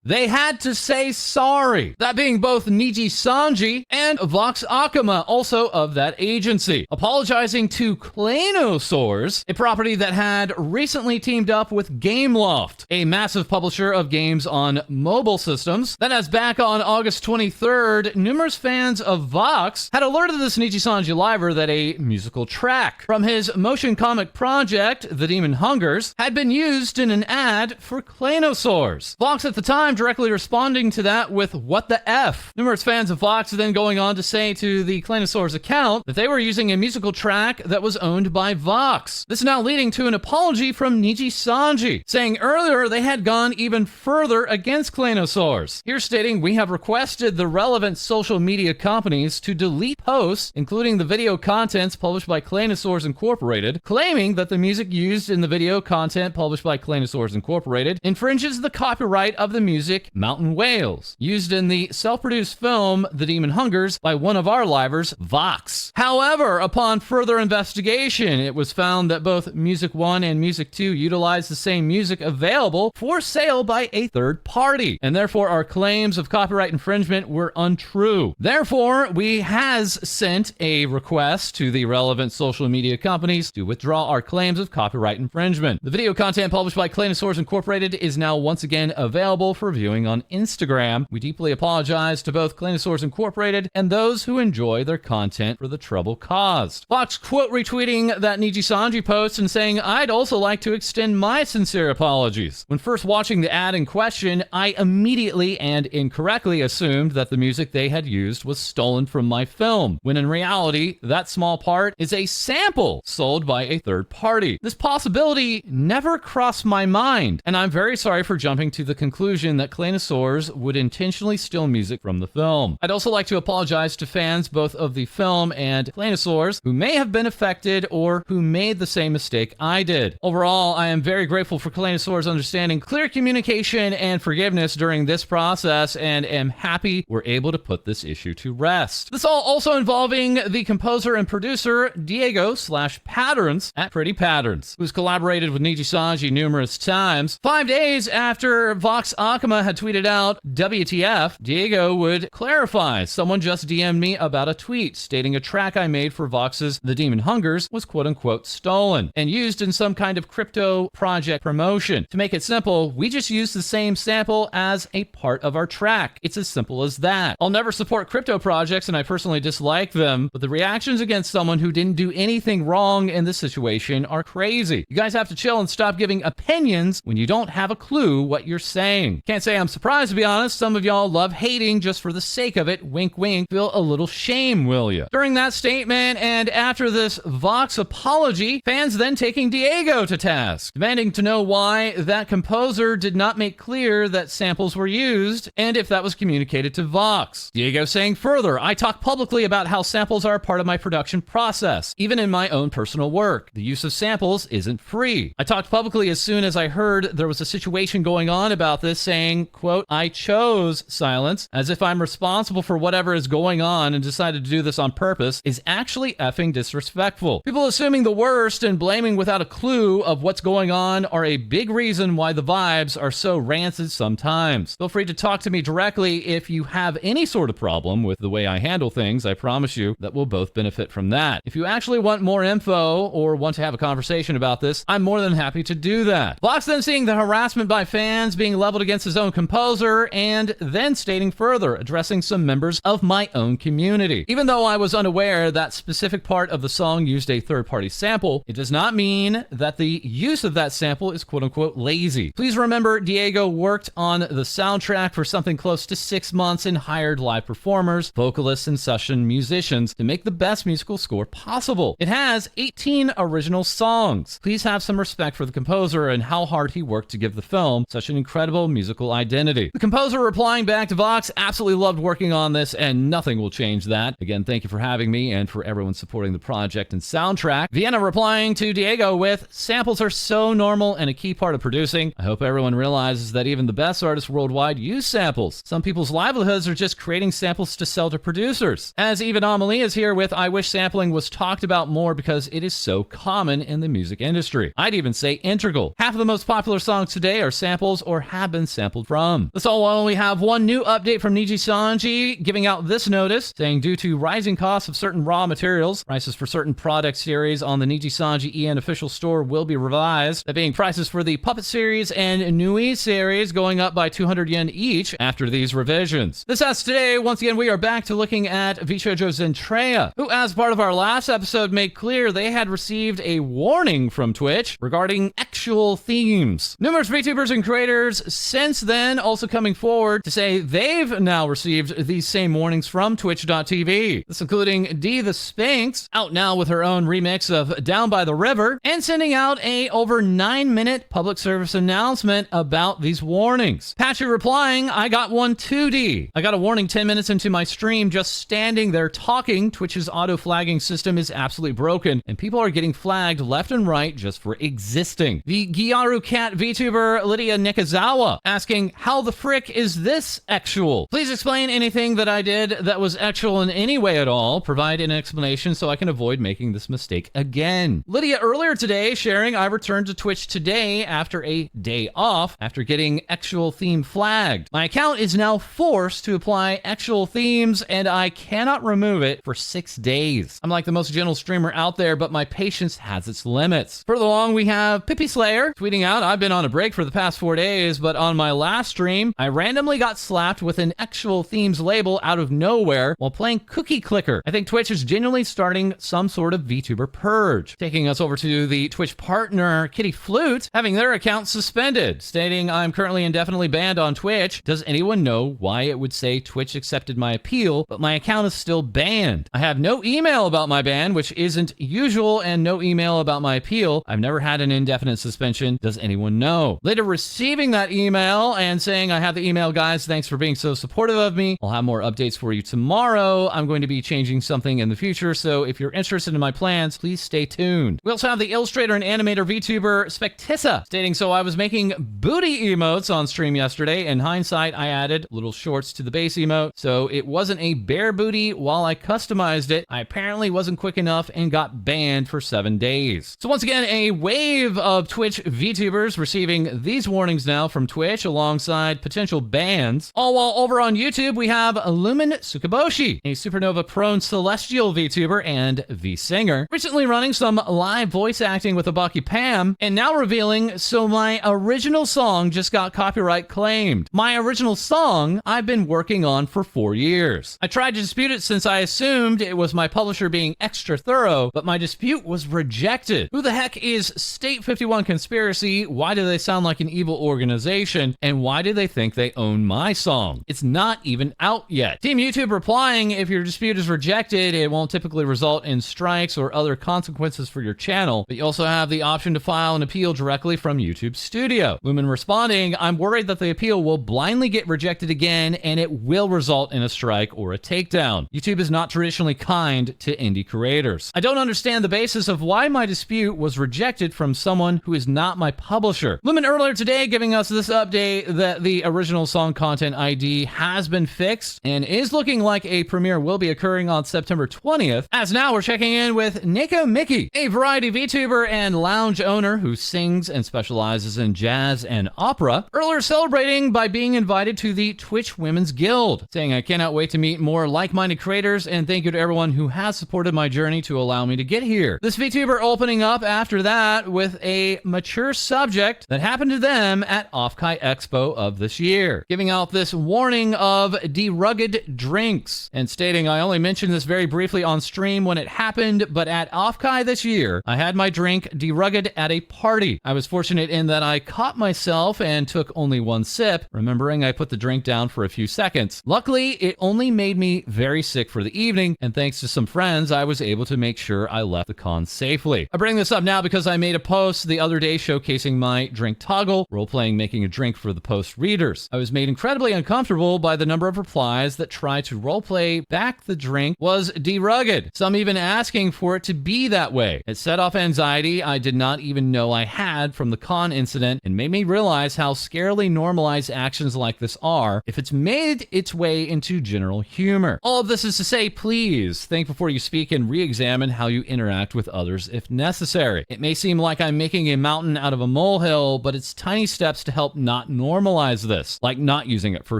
They had to say sorry. That being both Niji Sanji and Vox Akuma, also of that agency, apologizing to Claynosaurs, a property that had recently teamed up with Gameloft, a massive publisher of games on mobile systems. Then as back on August 23rd, numerous fans of Vox had alerted this Niji Sanji liver that a musical track from his motion comic project, The Demon Hungers, had been used in an ad for Claynosaurs. Vox at the time directly responding to that with "What the F?" Numerous fans of Vox then going on to say to the Claynosaurs account that they were using a musical track that was owned by Vox. This now leading to an apology from Niji Sanji, saying earlier they had gone even further against Claynosaurs. Here stating, "We have requested the relevant social media companies to delete posts, including the video contents published by Claynosaurs Incorporated, claiming that the music used in the video content published by Claynosaurs Incorporated infringes the copyright of the music Mountain Whales, used in the self-produced film The Demon Hungers by one of our livers, Vox." However, upon further investigation, it was found that both Music 1 and Music 2 utilize the same music available for sale by a third party, and therefore our claims of copyright infringement were untrue. Therefore, we has sent a request to the relevant social media companies to withdraw our claims of copyright infringement. The video content published by Claynosaurs Incorporated is now once again available for viewing on Instagram. We deeply apologize to both Claynosaurs Incorporated and those who enjoy their content for the trouble caused. Vox quote retweeting that Niji Sanji post and saying, "I'd also like to extend my sincere apologies. When first watching the ad in question, I immediately and incorrectly assumed that the music they had used was stolen from my film, when in reality, that small part is a sample sold by a third party. This possibility never crossed my mind, and I'm very sorry for jumping to the conclusion that Claynosaurs would intentionally steal music from the film. I'd also like to apologize to fans both of the film and Claynosaurs who may have been affected or who made the same mistake I did. Overall, I am very grateful for Claynosaurs understanding clear communication and forgiveness during this process, and am happy we're able to put this issue to rest." This all also involving the composer and producer Diego/Patterns at Pretty Patterns, who's collaborated with Niji Sanji numerous times. 5 days after Vox Akuma had tweeted out "WTF," Diego would clarify, "Someone just DM'd me about a tweet stating a track I made for Vox's The Demon Hungers was quote-unquote stolen and used in some kind of crypto project promotion. To make it simple, we just used the same sample as a part of our track. It's as simple as that. I'll never support crypto projects and I personally dislike them, but the reactions against someone who didn't do anything wrong in this situation are crazy. You guys have to chill and stop giving opinions when you don't have a clue what you're saying. Can't say I'm surprised, to be honest. Some of y'all love hating just for the sake of it. Wink, wink. Feel a little shame, will ya?" During that statement and after this Vox apology, fans then taking Diego to task, demanding to know why that composer did not make clear that samples were used and if that was communicated to Vox. Diego saying further, "I talk publicly about how samples are a part of my production process, even in my own personal work. The use of samples isn't free. I talked publicly as soon as I heard there was a situation going on about this, saying, quote, I chose silence, as if I'm responsible for whatever is going on and decided to do this on purpose, is actually effing disrespectful. People assuming the worst and blaming without a clue of what's going on are a big reason why the vibes are so rancid sometimes. Feel free to talk to me directly if you have any sort of problem with the way I handle things. I promise you that we'll both benefit from that. If you actually want more info or want to have a conversation about this, I'm more than happy to do that." Vox then seeing the harassment by fans being leveled against his own composer, and then stating further, addressing some members of my own community. "Even though I was unaware that specific part of the song used a third-party sample, it does not mean that the use of that sample is quote-unquote lazy. Please remember, Diego worked on the soundtrack for something close to 6 months and hired live performers, vocalists, and session musicians to make the best musical score possible. It has 18 original songs. Please have some respect for the composer and how hard he worked to give the film such an incredible musical identity." The composer replying back to Vox, "Absolutely loved working on this and nothing will change that. Again, thank you for having me and for everyone supporting the project and soundtrack." Vienna replying to Diego with, "Samples are so normal and a key part of producing. I hope everyone realizes that even the best artists worldwide use samples. Some people's livelihoods are just creating samples to sell to producers." As Even Amelie is here with, "I wish sampling was talked about more because it is so common in the music industry. I'd even say integral. Half of the most popular songs today are samples or have been sampled sampled from. That's all while we have one new update from Niji Sanji giving out this notice, saying due to rising costs of certain raw materials, prices for certain product series on the Niji Sanji EN official store will be revised. That being prices for the Puppet series and Nui series going up by 200 yen each after these revisions. This as today, once again, we are back to looking at VShojo Zentreya, who as part of our last episode made clear they had received a warning from Twitch regarding actual themes. Numerous VTubers and creators since then also coming forward to say they've now received these same warnings from Twitch.tv. This including D the Sphinx, out now with her own remix of Down by the River, and sending out a over 9-minute public service announcement about these warnings. Patchy replying, I got one too, D. I got a warning 10 minutes into my stream just standing there talking. Twitch's auto flagging system is absolutely broken, and people are getting flagged left and right just for existing. The Gyaru Cat VTuber Lydia Nikazawa asking, how the frick is this actual? Please explain anything that I did that was actual in any way at all. Provide an explanation so I can avoid making this mistake again. Lydia earlier today sharing, I returned to Twitch today after a day off after getting actual theme flagged. My account is now forced to apply actual themes and I cannot remove it for 6 days. I'm like the most gentle streamer out there, but my patience has its limits. Further along, we have Pippi Slayer tweeting out, I've been on a break for the past 4 days, but on my last stream, I randomly got slapped with an actual themes label out of nowhere while playing Cookie Clicker. I think Twitch is genuinely starting some sort of VTuber purge. Taking us over to the Twitch partner, Kitty Flute, having their account suspended, stating, I'm currently indefinitely banned on Twitch. Does anyone know why it would say Twitch accepted my appeal, but my account is still banned? I have no email about my ban, which isn't usual, and no email about my appeal. I've never had an indefinite suspension. Does anyone know? Later receiving that email and saying, I have the email, guys. Thanks for being so supportive of me. I'll have more updates for you tomorrow. I'm going to be changing something in the future, so if you're interested in my plans, please stay tuned. We also have the illustrator and animator VTuber Spectissa stating, so I was making booty emotes on stream yesterday. In hindsight, I added little shorts to the base emote, so it wasn't a bare booty while I customized it. I apparently wasn't quick enough and got banned for 7 days. So once again, a wave of Twitch VTubers receiving these warnings now from Twitch alongside potential bans. All while over on YouTube, we have Lumen Tsukaboshi, a supernova-prone celestial VTuber and V-singer, recently running some live voice acting with Abaki Pam, and now revealing, so my original song just got copyright claimed. My original song I've been working on for 4 years. I tried to dispute it since I assumed it was my publisher being extra thorough, but my dispute was rejected. Who the heck is State 51 Conspiracy? Why do they sound like an evil organization? And why do they think they own my song? It's not even out yet. Team YouTube replying, if your dispute is rejected, it won't typically result in strikes or other consequences for your channel, but you also have the option to file an appeal directly from YouTube Studio. Lumen responding, I'm worried that the appeal will blindly get rejected again and it will result in a strike or a takedown. YouTube is not traditionally kind to indie creators. I don't understand the basis of why my dispute was rejected from someone who is not my publisher. Lumen earlier today giving us this update that the original song content ID has been fixed and is looking like a premiere will be occurring on September 20th. As now we're checking in with Neko Mickey, a variety VTuber and lounge owner who sings and specializes in jazz and opera, earlier celebrating by being invited to the Twitch Women's Guild, saying, I cannot wait to meet more like-minded creators and thank you to everyone who has supported my journey to allow me to get here. This VTuber opening up after that with a mature subject that happened to them at Offkai Expo of this year, giving out this warning of derugged drinks and stating, I only mentioned this very briefly on stream when it happened, but at Offkai this year, I had my drink derugged at a party. I was fortunate in that I caught myself and took only one sip, remembering I put the drink down for a few seconds. Luckily, it only made me very sick for the evening, and thanks to some friends, I was able to make sure I left the con safely. I bring this up now because I made a post the other day showcasing my drink toggle, role-playing making a drink for the post readers. I was made incredibly uncomfortable by the number of replies that tried to roleplay back the drink was derugged, some even asking for it to be that way. It set off anxiety I did not even know I had from the con incident and made me realize how scarily normalized actions like this are if it's made its way into general humor. All of this is to say, please think before you speak and re-examine how you interact with others if necessary. It may seem like I'm making a mountain out of a molehill, but it's tiny steps to help not normalize this, like not using it for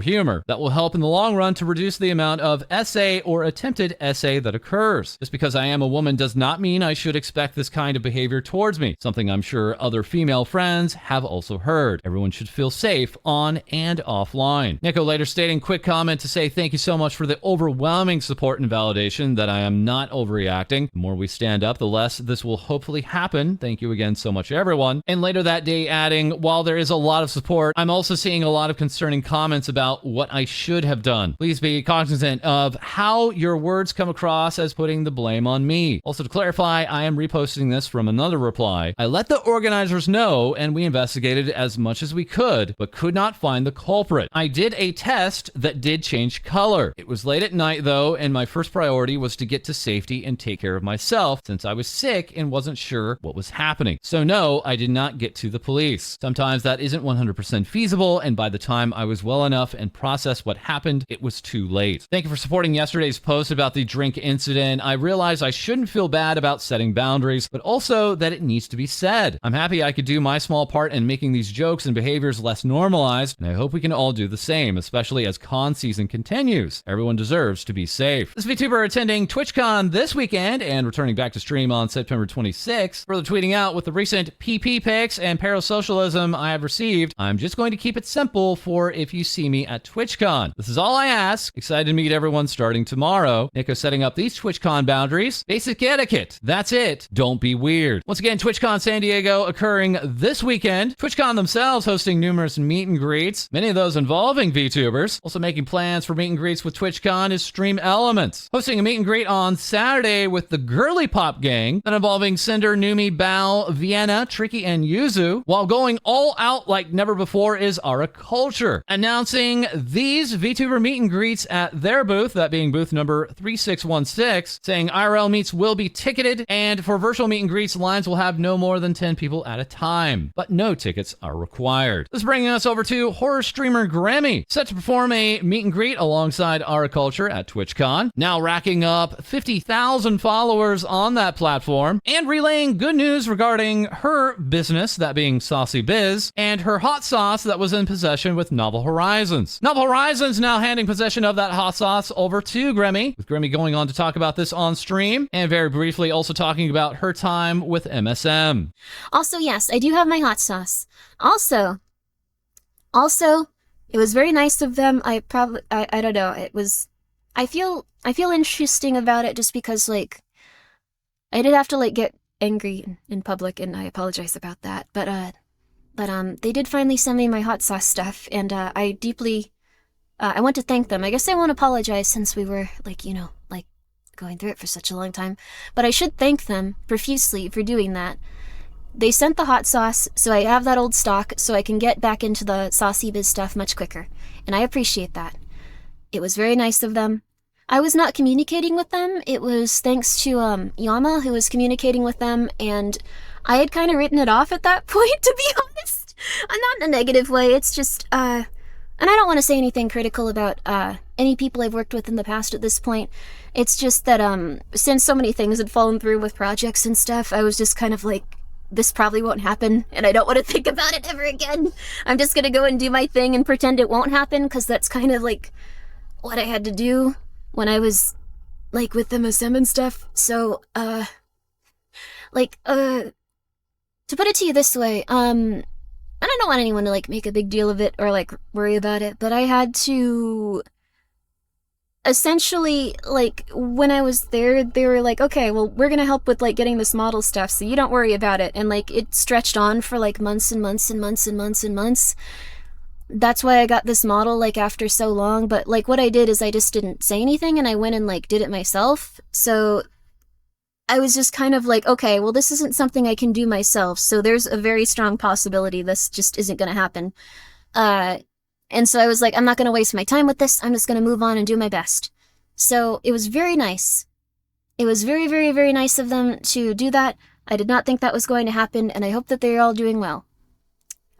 humor. That will help in the long run to reduce the amount of essay or attempted essay that occurs. Just because I am a woman does not mean I should expect this kind of behavior towards me, something I'm sure other female friends have also heard. Everyone should feel safe on and offline. Nico later stating, quick comment to say thank you so much for the overwhelming support and validation that I am not overreacting. The more we stand up, the less this will hopefully happen. Thank you again so much, everyone. And later that day adding, while there is a lot of support, I'm also seeing a lot of concerning comments about what I should have done. Please be cognizant of how your words come across as putting the blame on me. Also to clarify, I am reposting this from another reply. I let the organizers know and we investigated as much as we could, but could not find the culprit. I did a test that did change color. It was late at night though, and my first priority was to get to safety and take care of myself since I was sick and wasn't sure what was happening. So no, I did not get to the police. Sometimes that isn't 100% feasible, and by the time I was well enough and processed what happened, it was too late. Thank you for supporting yesterday's post about the drink incident. I realized I shouldn't feel bad about setting boundaries, but also that it needs to be said. I'm happy I could do my small part in making these jokes and behaviors less normalized, and I hope we can all do the same, especially as con season continues. Everyone deserves to be safe. This VTuber attending TwitchCon this weekend and returning back to stream on September 26th, further tweeting out, with the recent PP pics and parasocialism I have received, I'm just going to keep it simple for if you see me at TwitchCon. This is all I ask. Excited to meet everyone starting tomorrow. Nico setting up these TwitchCon boundaries. Basic etiquette. That's it. Don't be weird. Once again, TwitchCon San Diego occurring this weekend. TwitchCon themselves hosting numerous meet and greets, many of those involving VTubers. Also making plans for meet and greets with TwitchCon is Stream Elements, hosting a meet and greet on Saturday with the Girly Pop Gang, that involving Cinder, Numi, Bao, Vienna, Tricky, and Yuzu, while going all out like never before is Ark Culture, announcing these VTuber meet and greets at their booth, that being booth number 3616, saying IRL meets will be ticketed, and for virtual meet and greets, lines will have no more than 10 people at a time, but no tickets are required. This is bringing us over to horror streamer Grammy, set to perform a meet and greet alongside Ark Culture at TwitchCon, now racking up 50,000 followers on that platform, and relaying good news regarding her business, that being Saucy Biz, and her hot sauce that was in possession with Novel Horizons. Novel Horizons now handing possession of that hot sauce over to Grammy, with Grammy going on to talk about this on stream, and very briefly also talking about her time with MSM. Also, yes, I do have my hot sauce. Also, it was very nice of them. I don't know, it was, I feel interesting about it just because, like, I did have to, like, get angry in public, and I apologize about that, but they did finally send me my hot sauce stuff, and I want to thank them. I guess I won't apologize since we were, like, you know, like, going through it for such a long time, but I should thank them profusely for doing that. They sent the hot sauce, so I have that old stock, so I can get back into the Saucy Biz stuff much quicker, and I appreciate that. It was very nice of them. I was not communicating with them. It was thanks to Yama, who was communicating with them, and I had kind of written it off at that point, to be honest. I'm not in a negative way. It's just, and I don't want to say anything critical about any people I've worked with in the past at this point. It's just that since so many things had fallen through with projects and stuff, I was just kind of like, this probably won't happen, and I don't want to think about it ever again. I'm just gonna go and do my thing and pretend it won't happen, because that's kind of like what I had to do when I was, like, with MSM and stuff. So, to put it to you this way, I don't want anyone to, like, make a big deal of it or, like, worry about it, but I had to essentially, like, when I was there, they were like, okay, well, we're gonna help with, like, getting this model stuff, so you don't worry about it. And, like, it stretched on for, like, months and months and months and months and months. That's why I got this model, like, after so long. But, like, what I did is I just didn't say anything, and I went and, like, did it myself. So I was just kind of like, okay, well, this isn't something I can do myself, so there's a very strong possibility this just isn't gonna happen. And so I was like, I'm not going to waste my time with this. I'm just going to move on and do my best. So it was very nice. It was very, very, very nice of them to do that. I did not think that was going to happen, and I hope that they're all doing well.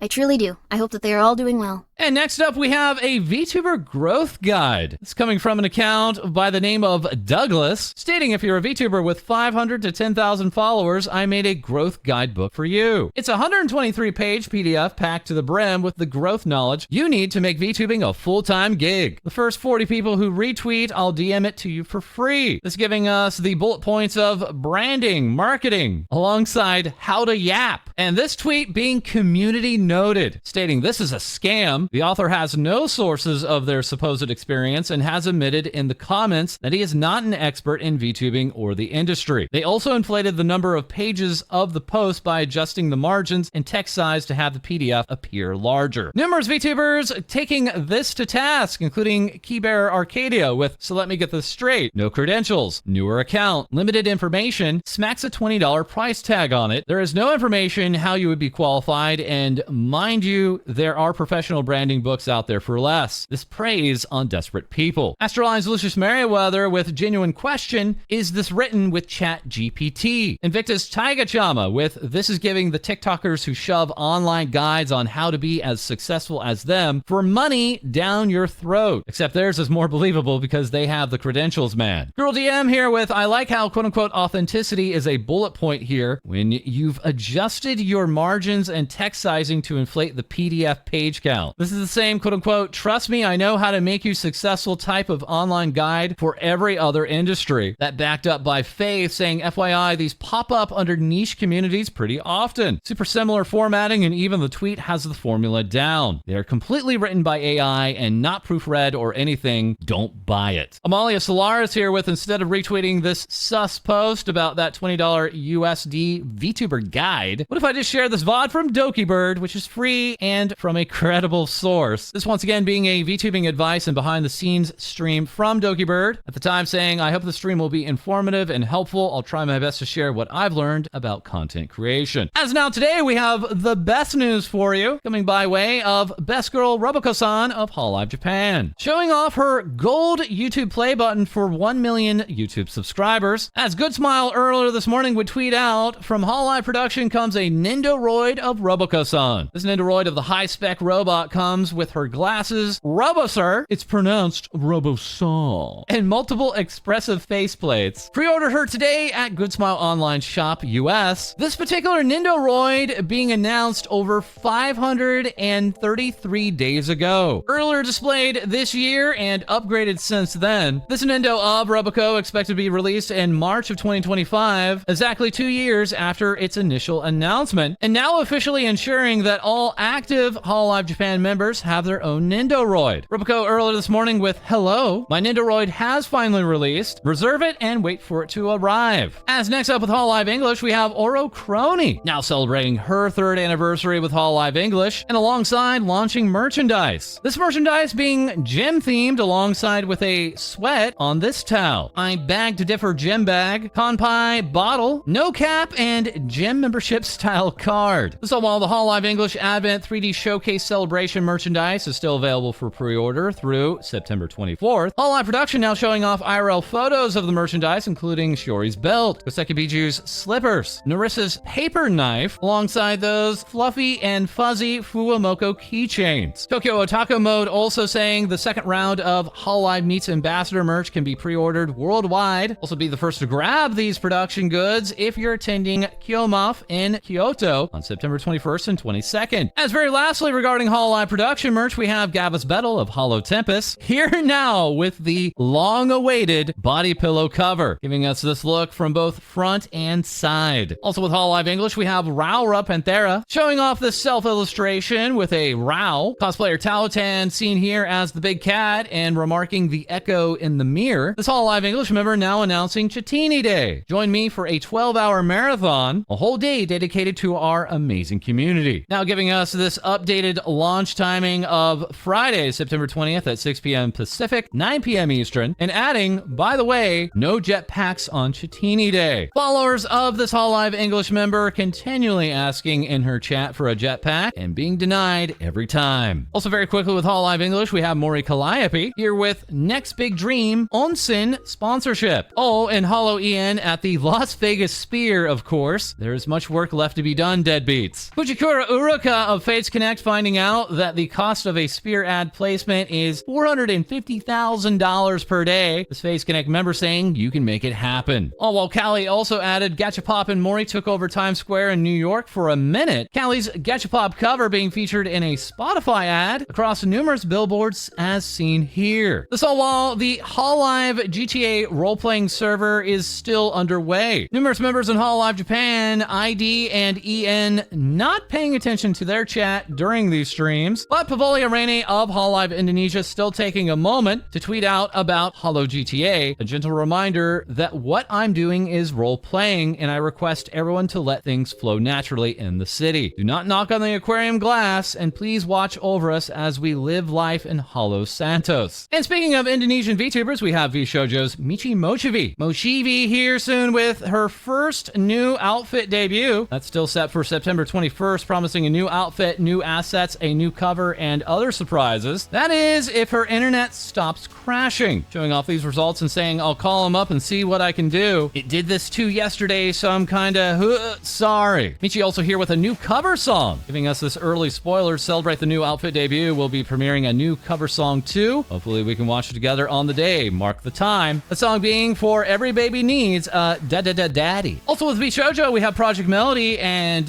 I truly do. I hope that they are all doing well. And next up, we have a VTuber growth guide. It's coming from an account by the name of Douglas, stating if you're a VTuber with 500 to 10,000 followers, I made a growth guidebook for you. It's a 123-page PDF packed to the brim with the growth knowledge you need to make VTubing a full-time gig. The first 40 people who retweet, I'll DM it to you for free. This giving us the bullet points of branding, marketing, alongside how to yap. And this tweet being community noted, stating this is a scam. The author has no sources of their supposed experience and has admitted in the comments that he is not an expert in VTubing or the industry. They also inflated the number of pages of the post by adjusting the margins and text size to have the PDF appear larger. Numerous VTubers taking this to task, including Keybearer Arcadia with, so let me get this straight, no credentials, newer account, limited information, smacks a $20 price tag on it. There is no information how you would be qualified, and mind you, there are professional branding books out there for less. This preys on desperate people. Astroline's Lucius Merriweather with genuine question, is this written with ChatGPT? Invictus Taigachama with, this is giving the TikTokers who shove online guides on how to be as successful as them for money down your throat. Except theirs is more believable because they have the credentials, man. Girl DM here with, I like how quote-unquote authenticity is a bullet point here when you've adjusted your margins and text sizing to inflate the PDF page count. This is the same quote-unquote, trust me, I know how to make you successful type of online guide for every other industry. That backed up by Faith saying, FYI, these pop up under niche communities pretty often. Super similar formatting, and even the tweet has the formula down. They are completely written by AI and not proofread or anything. Don't buy it. Amalia Solaris here with, instead of retweeting this sus post about that $20 USD VTuber guide, what if I just share this VOD from Dokibird, which is free and from a credible source? This once again being a VTubing advice and behind the scenes stream from Dokibird. At the time saying, I hope the stream will be informative and helpful. I'll try my best to share what I've learned about content creation. As now today, we have the best news for you, coming by way of Best Girl Roboko-san of HoloLive Japan, showing off her gold YouTube play button for 1 million YouTube subscribers. As Good Smile earlier this morning would tweet out, from HoloLive production comes a Nendoroid of Roboko-san. This Nendoroid of the high-spec robot comes with her glasses, RoboSir, it's pronounced RoboSaw, and multiple expressive faceplates. Pre-order her today at Good Smile Online Shop US. This particular Nendoroid being announced over 533 days ago. Earlier displayed this year and upgraded since then. This Nendo of Roboko expected to be released in March of 2025, exactly 2 years after its initial announcement, and now officially ensuring that all active HoloLive Japan members have their own Nendoroid. Roboko earlier this morning with, hello, my Nendoroid has finally released. Reserve it and wait for it to arrive. As next up with HoloLive English, we have Oro Crony, now celebrating her 3rd anniversary with HoloLive English, and alongside launching merchandise. This merchandise being gym themed alongside with a sweat on this towel. I bag to differ gym bag, Kanpai bottle, no cap, and gym membership style card. So while the HoloLive English Advent 3D Showcase Celebration merchandise is still available for pre-order through September 24th, HoloLive Production now showing off IRL photos of the merchandise, including Shiori's belt, Koseki Biju's slippers, Narissa's paper knife, alongside those fluffy and fuzzy Fuwamoko keychains. Tokyo Otaku Mode also saying the second round of HoloLive Meets Ambassador merch can be pre-ordered worldwide. Also be the first to grab these production goods if you're attending Kyomof in Kyoto on September 21st and 22nd. As very lastly regarding HoloLive production merch, we have Gavus Bettel of Holo Tempest here now with the long-awaited body pillow cover, giving us this look from both front and side. Also with HoloLive English, we have Raora Panthera showing off this self-illustration with a Rao. Cosplayer Talotan seen here as the big cat and remarking the echo in the mirror. This HoloLive English member now announcing Chatini Day. Join me for a 12-hour marathon, a whole day dedicated to our amazing community. Now giving us this updated launch timing of Friday, September 20th at 6 p.m. Pacific, 9 p.m. Eastern, and adding, by the way, no jetpacks on Chatini Day. Followers of this HoloLive English member continually asking in her chat for a jetpack and being denied every time. Also very quickly with HoloLive English, we have Mori Calliope here with Next Big Dream Onsen sponsorship. Oh, and HoloEN at the Las Vegas Spear, of course. There is much work left to be done, deadbeats. Fujikura Uro Haruka of Fates Connect finding out that the cost of a Spear ad placement is $450,000 per day. This Fates Connect member saying you can make it happen. Oh, while Callie also added Gachapop and Mori took over Times Square in New York for a minute. Callie's Gachapop cover being featured in a Spotify ad across numerous billboards as seen here. This all while the holoGTA role-playing server is still underway. Numerous members in HoloLive Japan, ID and EN not paying attention to their chat during these streams, but Pavolia Rene of HoloLive Indonesia still taking a moment to tweet out about holoGTA, a gentle reminder that what I'm doing is role-playing and I request everyone to let things flow naturally in the city. Do not knock on the aquarium glass and please watch over us as we live life in Holo Santos. And speaking of Indonesian VTubers, we have VShojo's Michi Mochievee. Mochievee here soon with her first new outfit debut. That's still set for September 21st, promising a new outfit, new assets, a new cover, and other surprises. That is, if her internet stops crashing. Showing off these results and saying, I'll call him up and see what I can do. It did this too yesterday, so I'm kinda sorry. Michi also here with a new cover song, giving us this early spoiler. Celebrate the new outfit debut. We'll be premiering a new cover song too. Hopefully we can watch it together on the day. Mark the time. The song being For Every Baby Needs Daddy. Also with VShojo, we have ProjektMelody and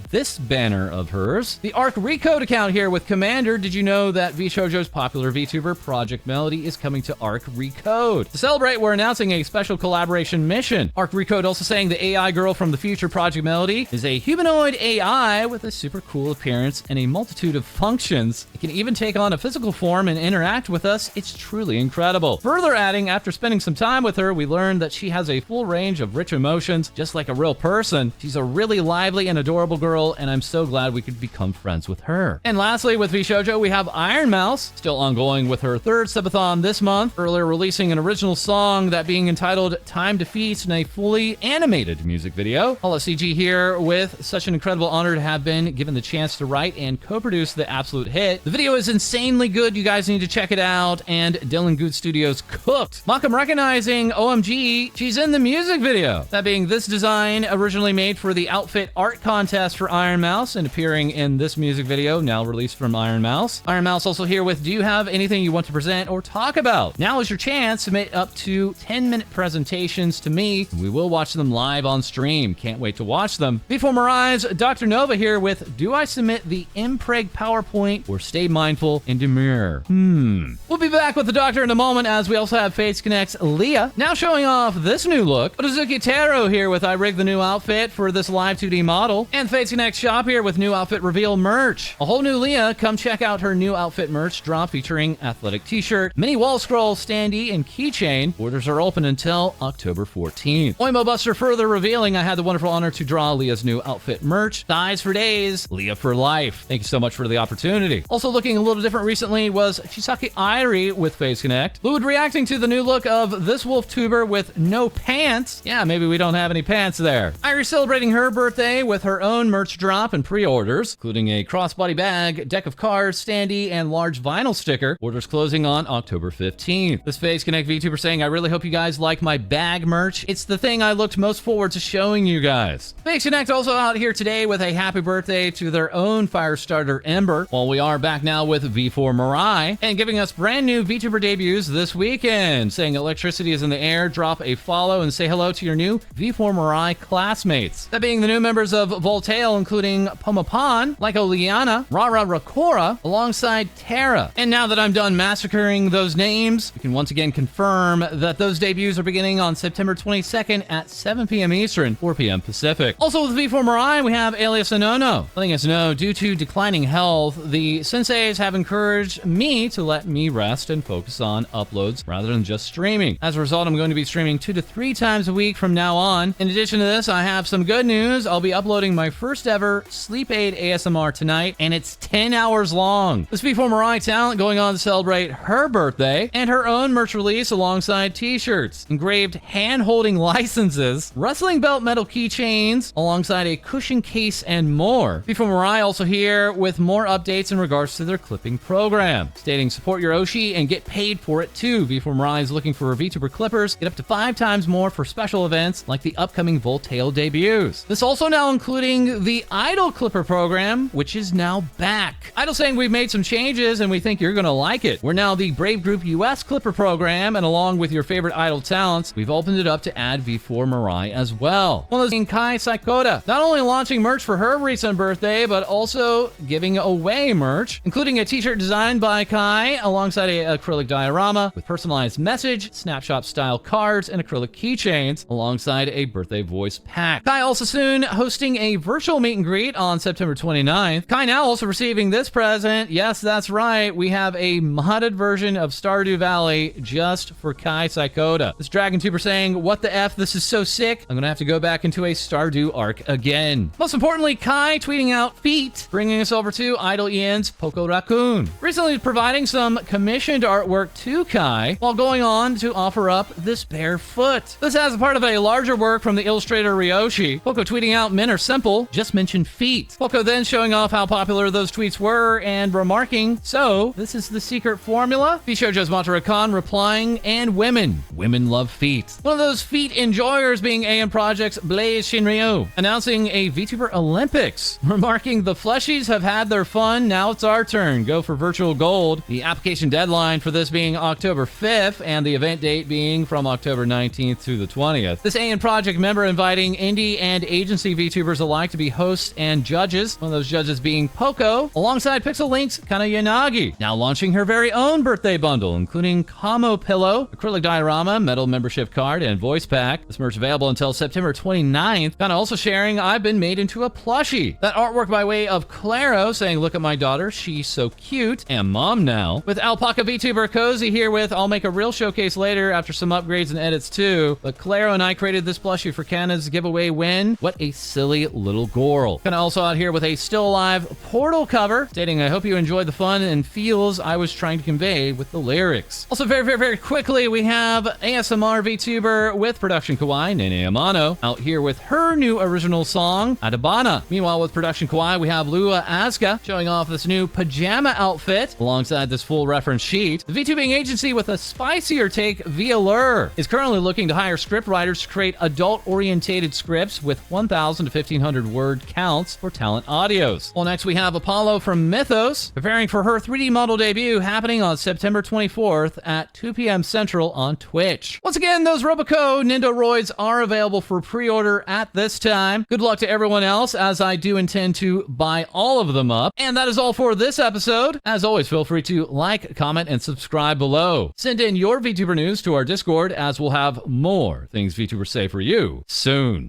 this banner of hers. The Ark Re account here with Commander. Did you know that VShojo's popular VTuber ProjektMelody is coming to Ark Re? To celebrate, we're announcing a special collaboration mission. Ark Re also saying the AI girl from the future ProjektMelody is a humanoid AI with a super cool appearance and a multitude of functions. It can even take on a physical form and interact with us. It's truly incredible. Further adding, after spending some time with her, we learned that she has a full range of rich emotions, just like a real person. She's a really lively and adorable girl, and I'm so glad we could become friends with her. And lastly, with VShojo, we have ironmouse, still ongoing with her third subathon this month, earlier releasing an original song, that being entitled Time Defeats, in a fully animated music video. holoCG here with such an incredible honor to have been given the chance to write and co-produce the absolute hit. The video is insanely good. You guys need to check it out. And Dylan Good Studios cooked. Malcolm recognizing OMG, she's in the music video. That being this design originally made for the outfit art contest for ironmouse and appearing in this music video, now released from ironmouse. ironmouse also here with, do you have anything you want to present or talk about? Now is your chance. Submit up to 10-minute presentations to me. We will watch them live on stream. Can't wait to watch them. V4Mirai's Dr. Nova here with, do I submit the impreg PowerPoint or stay mindful and demure? We'll be back with the doctor in a moment, as we also have Fates Connect's Leah now showing off this new look. Otozuki Taro here with, I rigged the new outfit for this live 2D model. And Fates Connect Shop here with new outfit reveal merch. A whole new Leah. Come check out her new outfit merch drop featuring athletic t-shirt, mini wall scroll, standee, and keychain. Orders are open until October 14th. Oimo Buster further revealing, I had the wonderful honor to draw Leah's new outfit merch. Thighs for days, Leah for life. Thank you so much for the opportunity. Also looking a little different recently was Chisaki Airi with Fates Connect. Fluid reacting to the new look of this wolf tuber with no pants. Yeah, maybe we don't have any pants there. Airi celebrating her birthday with her own merch drop and pre-orders, including a crossbody bag, deck of cards, standee, and large vinyl sticker. Orders closing on October 15th. This Fates Connect VTuber saying, I really hope you guys like my bag merch. It's the thing I looked most forward to showing you guys. Fates Connect also out here today with a happy birthday to their own Firestarter Ember, while we are back now with V4Mirai and giving us brand new VTuber debuts this weekend, saying electricity is in the air. Drop a follow and say hello to your new V4Mirai classmates. That being the new members of Voltail, including Pomapan, Lyco Liana, Raora, alongside Terra. And now that I'm done massacring those names, we can once again confirm that those debuts are beginning on September 22nd at 7 p.m. Eastern, 4 p.m. Pacific. Also with V4Mirai, we have Alias Anono, letting us know, due to declining health, the senseis have encouraged me to let me rest and focus on uploads rather than just streaming. As a result, I'm going to be streaming 2 to 3 times a week from now on. In addition to this, I have some good news. I'll be uploading my first ever sleep aid ASMR tonight, and it's 10 hours long. This V4Mirai talent going on to celebrate her birthday and her own merch release alongside t-shirts, engraved hand-holding licenses, wrestling belt metal keychains, alongside a cushion case, and more. V4Mirai also here with more updates in regards to their clipping program, stating support your Oshi and get paid for it too. V4Mirai is looking for VTuber clippers. Get up to 5 times more for special events like the upcoming Voltail debuts. This also now including the idol clip Clipper program, which is now back. Idol saying we've made some changes and we think you're gonna like it. We're now the Brave Group US Clipper program, and along with your favorite Idol talents, we've opened it up to add V4Mirai as well. One of those being Kai Saikoda, not only launching merch for her recent birthday, but also giving away merch, including a t-shirt designed by Kai alongside an acrylic diorama with personalized message, snapshot style cards, and acrylic keychains alongside a birthday voice pack. Kai also soon hosting a virtual meet and greet on September 29th. Kai now also receiving this present. Yes, that's right. We have a modded version of Stardew Valley just for Kai Saikoda. This Dragon Tuber saying, what the F, this is so sick. I'm gonna have to go back into a Stardew Ark again. Most importantly, Kai tweeting out feet, bringing us over to idolEN's Poco Raccoon. Recently providing some commissioned artwork to Kai while going on to offer up this bare foot. This as a part of a larger work from the illustrator Ryoshi. Poco tweeting out, men are simple, just mention feet. Poco then showing off how popular those tweets were and remarking, so this is the secret formula? Bishojo's Matara-kan replying, and women love feet. One of those feet enjoyers being AM Project's Blaze Shinryu, announcing a VTuber Olympics, remarking the fleshies have had their fun, now it's our turn, go for virtual gold. The application deadline for this being October 5th, and the event date being from October 19th to the 20th. This AM Project member inviting indie and agency VTubers alike to be hosts and judges, one of those judges being Poco, alongside Pixel Link's Kana Yanagi, now launching her very own birthday bundle, including Kamo Pillow, acrylic diorama, metal membership card, and voice pack. This merch available until September 29th. Kana also sharing, I've been made into a plushie. That artwork by way of Claro saying, look at my daughter, she's so cute, and mom now. With Alpaca VTuber Cozy here with, I'll make a real showcase later after some upgrades and edits too, but Claro and I created this plushie for Kana's giveaway win. What a silly little girl. Kana also out here with a Still Alive Portal cover, stating, I hope you enjoyed the fun and feels I was trying to convey with the lyrics. Also very quickly, we have ASMR VTuber with Production Kawaii, Nene Amano, out here with her new original song, Adabana. Meanwhile, with Production Kawaii, we have Lua Asuka showing off this new pajama outfit alongside this full reference sheet. The VTubing agency with a spicier take, VLur, is currently looking to hire script writers to create adult-orientated scripts with 1,000 to 1,500 word counts for talent audios. Well, next we have Apollo from Mythos, preparing for her 3D model debut happening on September 24th at 2 p.m. Central on Twitch. Once again, those Roboco Nendoroids are available for pre-order at this time. Good luck to everyone else, as I do intend to buy all of them up. And that is all for this episode. As always, feel free to like, comment, and subscribe below. Send in your VTuber news to our Discord, as we'll have more things VTubers say for you soon.